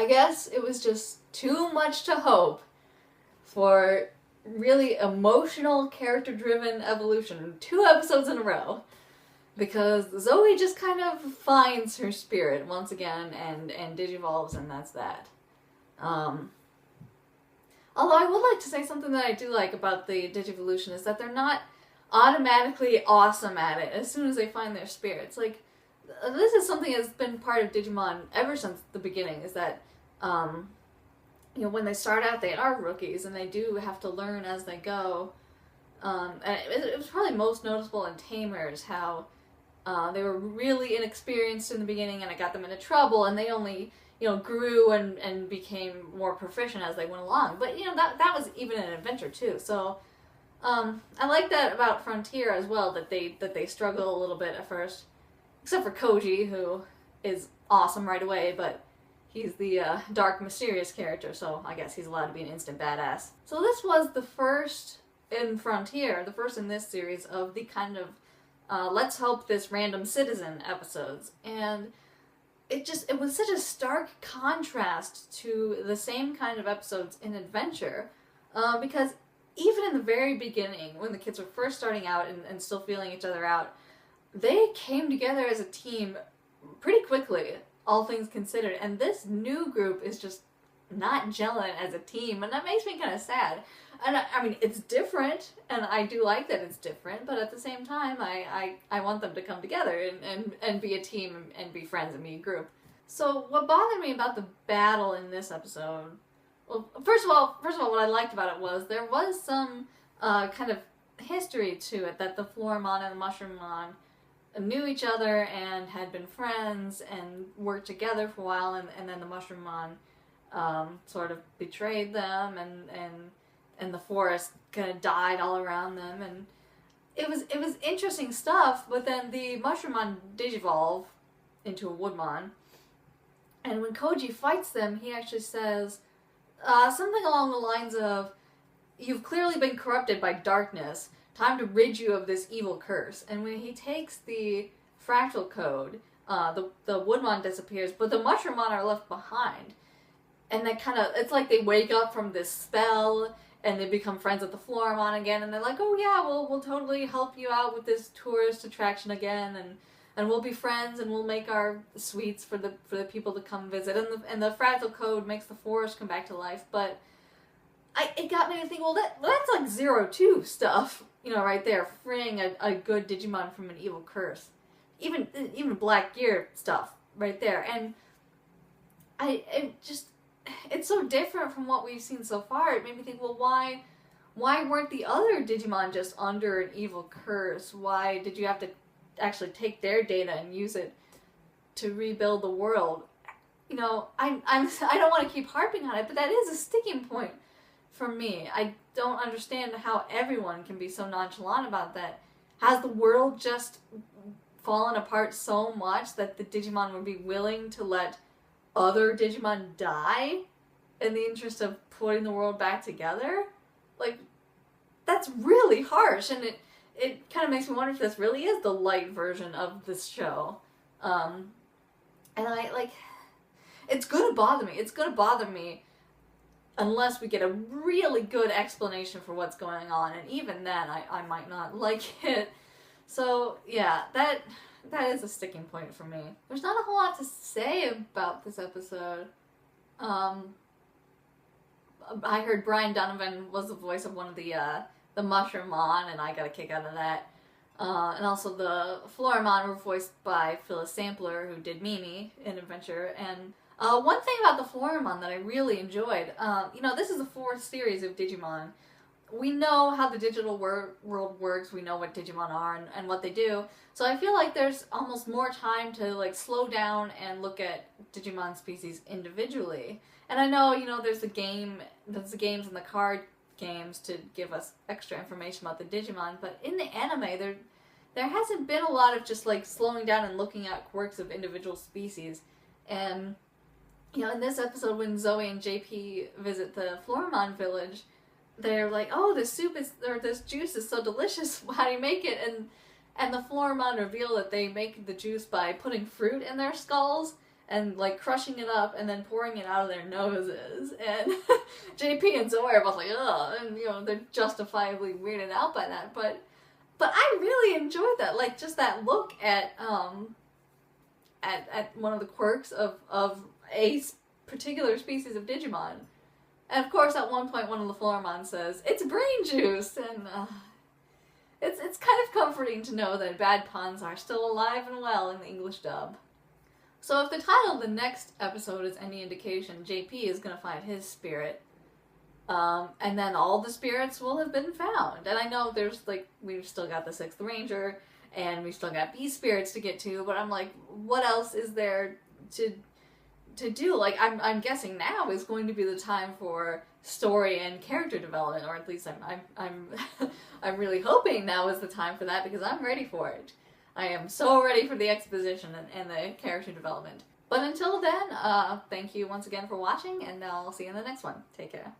guess it was just too much to hope for really emotional, character-driven evolution 2 episodes in a row. Because Zoe just kind of finds her spirit once again and digivolves, and that's that. Although I would like to say something that I do like about the Digivolution is that they're not automatically awesome at it as soon as they find their spirits. Like, this is something that's been part of Digimon ever since the beginning, is that, when they start out, they are rookies, and they do have to learn as they go. And it was probably most noticeable in Tamers, how they were really inexperienced in the beginning, and it got them into trouble, and they only, grew and became more proficient as they went along. But, that was even an adventure, too. So, I like that about Frontier as well, that they struggle a little bit at first. Except for Koji, who is awesome right away, but he's the dark, mysterious character, so I guess he's allowed to be an instant badass. So this was the first in Frontier, the first in this series, of the kind of let's help this random citizen episodes. And it was such a stark contrast to the same kind of episodes in Adventure, because even in the very beginning, when the kids were first starting out and still feeling each other out, they came together as a team pretty quickly, all things considered, and this new group is just not gelling as a team, and that makes me kind of sad. And I mean, it's different, and I do like that it's different, but at the same time, I want them to come together and be a team and be friends and be a group. So what bothered me about the battle in this episode, well, first of all, what I liked about it was there was some kind of history to it, that the Floramon and the Mushroomon knew each other and had been friends and worked together for a while, and then the Mushroomon sort of betrayed them, and the forest kind of died all around them, and it was interesting stuff. But then the Mushroomon digivolve into a Woodmon, and when Koji fights them, he actually says something along the lines of, "You've clearly been corrupted by darkness. Time to rid you of this evil curse." And when he takes the fractal code, the Woodmon disappears, but the Mushroomon are left behind. And they it's like they wake up from this spell, and they become friends with the Floramon again, and they're like, "Oh yeah, we'll totally help you out with this tourist attraction again, and we'll be friends, and we'll make our sweets for the people to come visit." And the fractal code makes the forest come back to life, but it got me to think, well, that's like 0-2 stuff, right there, freeing a good Digimon from an evil curse. Even Black Gear stuff, right there. And it's so different from what we've seen so far. It made me think, well, why weren't the other Digimon just under an evil curse? Why did you have to actually take their data and use it to rebuild the world? I don't want to keep harping on it, but that is a sticking point for me. I don't understand how everyone can be so nonchalant about that. Has the world just fallen apart so much that the Digimon would be willing to let other Digimon die in the interest of putting the world back together? Like, that's really harsh, and it kind of makes me wonder if this really is the light version of this show. And it's gonna bother me. It's gonna bother me unless we get a really good explanation for what's going on, and even then, I might not like it. So, yeah, that is a sticking point for me. There's not a whole lot to say about this episode. I heard Brian Donovan was the voice of one of the Mushroomon, and I got a kick out of that. And also the Floramon were voiced by Phyllis Sampler, who did Mimi in Adventure, and one thing about the Floramon that I really enjoyed, this is the 4th series of Digimon. We know how the digital world works, we know what Digimon are and what they do, so I feel like there's almost more time to slow down and look at Digimon species individually. And I know, there's the games and the card games to give us extra information about the Digimon, but in the anime, there hasn't been a lot of just slowing down and looking at quirks of individual species. And in this episode, when Zoe and JP visit the Floramon village, they're like, "Oh, this juice is so delicious. How do you make it?" And the Floramon reveal that they make the juice by putting fruit in their skulls. and like crushing it up and then pouring it out of their noses. And JP and Zoe are both like, ugh, and you know, they're justifiably weirded out by that. But I really enjoyed that, like just that look at one of the quirks of a particular species of Digimon. And of course, at one point, one of the Floramon says, "It's brain juice," and it's kind of comforting to know that bad puns are still alive and well in the English dub. So if the title of the next episode is any indication, JP is going to find his spirit, and then all the spirits will have been found. And I know there's like, we've still got the 6th Ranger, and we still got Beast spirits to get to, but I'm like, what else is there to do? Like, I'm guessing now is going to be the time for story and character development, or at least I'm I'm really hoping now is the time for that, because I'm ready for it. I am so ready for the exposition and the character development. But until then, thank you once again for watching, and I'll see you in the next one. Take care.